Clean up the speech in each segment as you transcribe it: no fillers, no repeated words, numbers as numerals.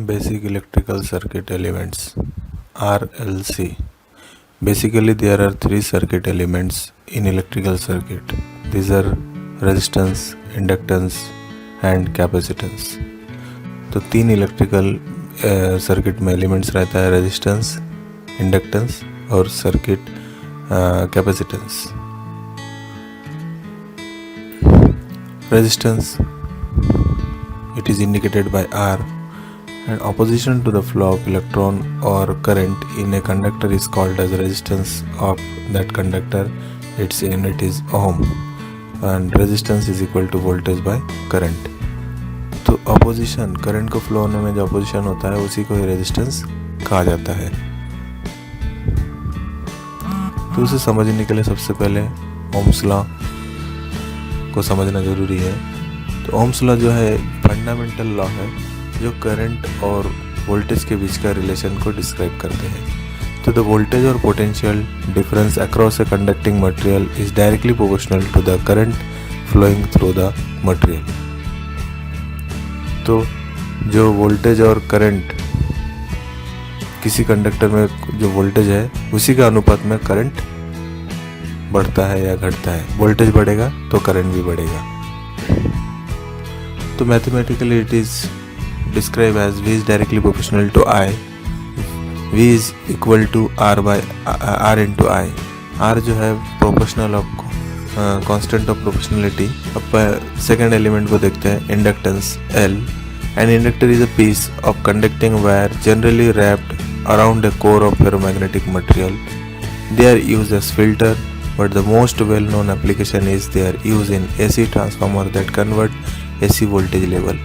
Basic Electrical Circuit Elements RLC. Basically there are three circuit elements in electrical circuit. These are resistance, inductance and capacitance. तो तीन electrical circuit में elements रहता है, resistance, inductance और circuit capacitance. Resistance, it is indicated by R, and opposition to the flow of electron or current in a conductor is called as resistance of that conductor. Its unit is ohm, and resistance is equal to voltage by current. तो opposition, current को flow होने में जो opposition होता है उसी को ही resistance कहा जाता है. तो उसे समझने के लिए सबसे पहले ओम्स लॉ को समझना ज़रूरी है. तो ओम्स लॉ जो है फंडामेंटल लॉ है जो करंट और वोल्टेज के बीच का रिलेशन को डिस्क्राइब करते हैं. तो द वोल्टेज और potential difference across a conducting material is directly proportional to the current flowing through the material. तो जो वोल्टेज और करंट, किसी कंडक्टर में जो वोल्टेज है उसी का अनुपात में करंट बढ़ता है या घटता है. वोल्टेज बढ़ेगा तो करंट भी बढ़ेगा. तो mathematically it is describe as V is directly proportional to I. V is equal to R into I. R जो है proportional of constant of proportionality. अब सेकेंड एलिमेंट को देखते हैं, inductance L. An inductor is a piece of conducting wire generally wrapped around a core of ferromagnetic material. They are used as filter, but the most well-known application is their use in AC transformer that convert AC voltage level.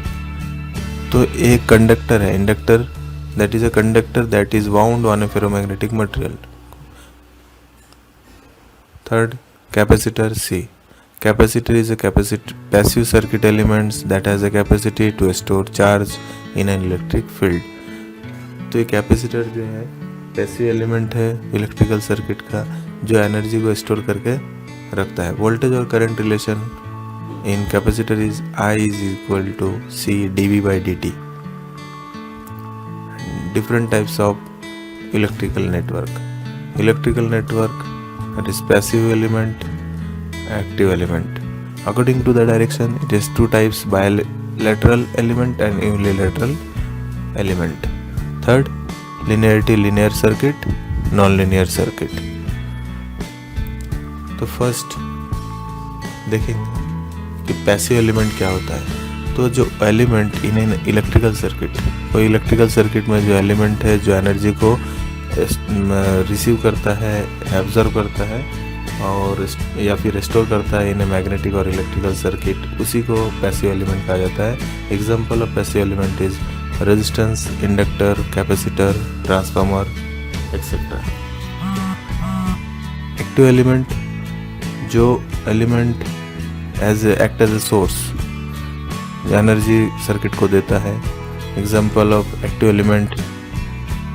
तो एक conductor है, inductor, that is a conductor that is wound on a ferromagnetic material. Third, capacitor C. Capacitor is a passive circuit element that has a capacity to store charge in an electric field. तो ये capacitor जो है passive element है electrical circuit का जो energy को store करके रखता है. वोल्टेज और current relation in capacitor is I is equal to C dV by dt. Different types of electrical network. Electrical network, that is passive element, active element. According to the direction, it is two types: bilateral element and unilateral element. Third, linearity, linear circuit, non-linear circuit. तो first देखेंगे कि passive element क्या होता है. तो जो element in electrical circuit, वो electrical circuit में जो एलिमेंट है जो एनर्जी को रिसीव करता है, एब्जर्व करता है और या फिर रिस्टोर करता है इन ए मैग्नेटिक और इलेक्ट्रिकल सर्किट, उसी को पैसिव एलिमेंट कहा जाता है. Example of passive element is resistance, inductor, capacitor, transformer etcetera. Active element, जो element act as a source, energy circuit को देता है. Example of active element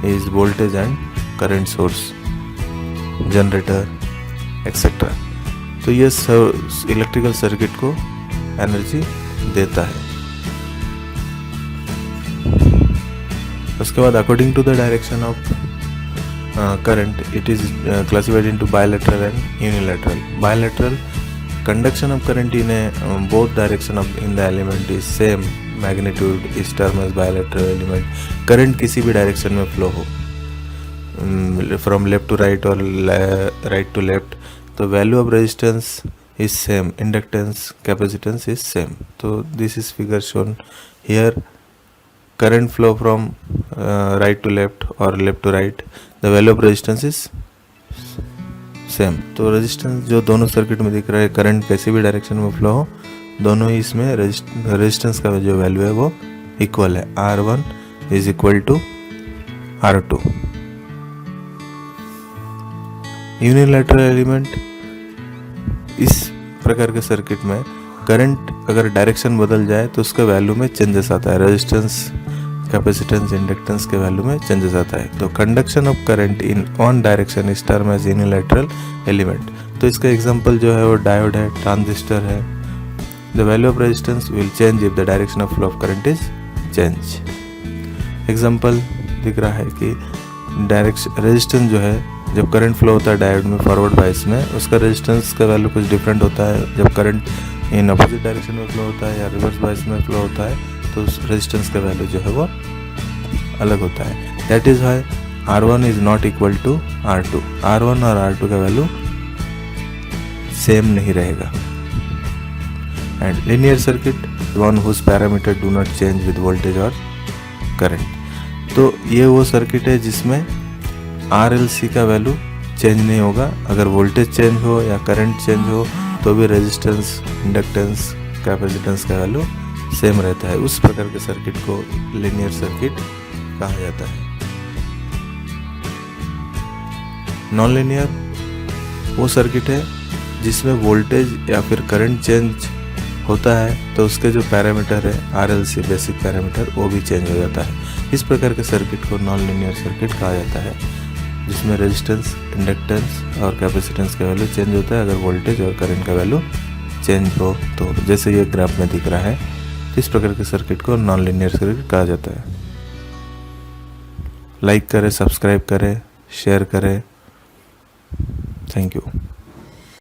is voltage and current source, generator etcetera. तो ये electrical circuit को energy देता है. उसके बाद according to the direction of current it is classified into bilateral and unilateral. Bilateral, conduction of current in both direction of in the element is same magnitude is termed as bilateral element. current किसी भी direction में flow हो, from left to right or right to left, तो value of resistance is same, inductance, capacitance is same. तो this is figure shown here. current flow from right to left or left to right, the value of resistance is same. तो resistance जो दोनों circuit में दिख रहा है, current कैसी भी डायरेक्शन में फ्लो हो, दोनों ही इसमें रेजिस्टेंस का जो वैल्यू है वो इक्वल है. R1 is equal to R2. Unilateral element, इस प्रकार के सर्किट में करंट अगर डायरेक्शन बदल जाए तो उसका वैल्यू में चेंजेस आता है. रेजिस्टेंस, कैपेसिटेंस, इंडक्टेंस के वैल्यू में चेंजेस आता है. तो conduction of current in one direction is term as unilateral element. तो इसका एग्जांपल जो है वो डायोड है, ट्रांजिस्टर है. The value of resistance will change if the direction of flow of current is change. Example दिख रहा है कि डायरेक्शन रेजिस्टेंस जो है, जब करंट फ्लो होता है डायोड में फॉरवर्ड बायस में, उसका रेजिस्टेंस का वैल्यू कुछ डिफरेंट होता है। जब करंट इन अपोजिट डायरेक्शन में फ्लो होता है या रिवर्स बायस में फ्लो होता है तो उस रेजिस्टेंस का वैल्यू जो है वो अलग होता है। That is why R1 is not equal to R2। R1 और R2 का वैल्यू सेम नहीं रहेगा। And linear circuit one whose parameter do not change with voltage और करंट। तो ये वो सर्किट है जिसमें RLC का वैल्यू चेंज नहीं होगा। अगर वोल्टेज चेंज हो या करंट चेंज हो तो भी रेजिस्टेंस, इंडक्टेंस, कैपेसिटेंस का वैल्यू सेम रहता है। उस प्रकार के सर्किट को लिनियर सर्किट कहा जाता है। नॉन लिनियर वो सर्किट है जिसमें वोल्टेज या फिर करंट चेंज होता है तो उसके जो पैरामीटर है RLC बेसिक पैरामीटर वो भी चेंज हो जाता है। इस प्रकार के सर्किट को नॉन लिनियर सर्किट कहा जाता है, जिसमें रेजिस्टेंस, इंडक्टेंस और कैपेसिटेंस का वैल्यू चेंज होता है अगर वोल्टेज और करंट का वैल्यू चेंज हो तो। जैसे ये ग्राफ में दिख रहा है, इस प्रकार के सर्किट को नॉन लिनियर सर्किट कहा जाता है। लाइक करें, सब्सक्राइब करें, शेयर करें। Thank you.